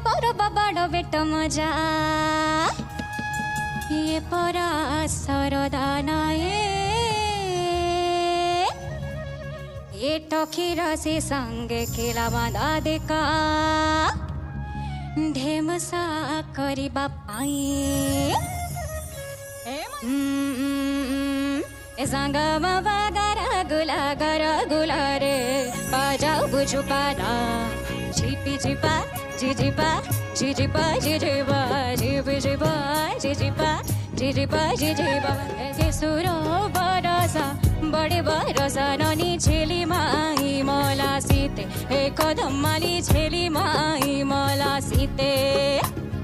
करबा बड़ बेट मजा ये परा सरदाना ये टखीर से संगे खेला बांधा देखा ढेमसा करिबा पाई सांग बाबा गुला रे बजाऊ बुझु पारा झिपी झिपा झिझिपा झिझिपा झिझिपा झिपी झिपा झिझिपा झिझिपा झिझिपा सुरो बरसा बड़े बरसा ननी झेली माई मला सीते एक कदम माली झेली माई मला सीते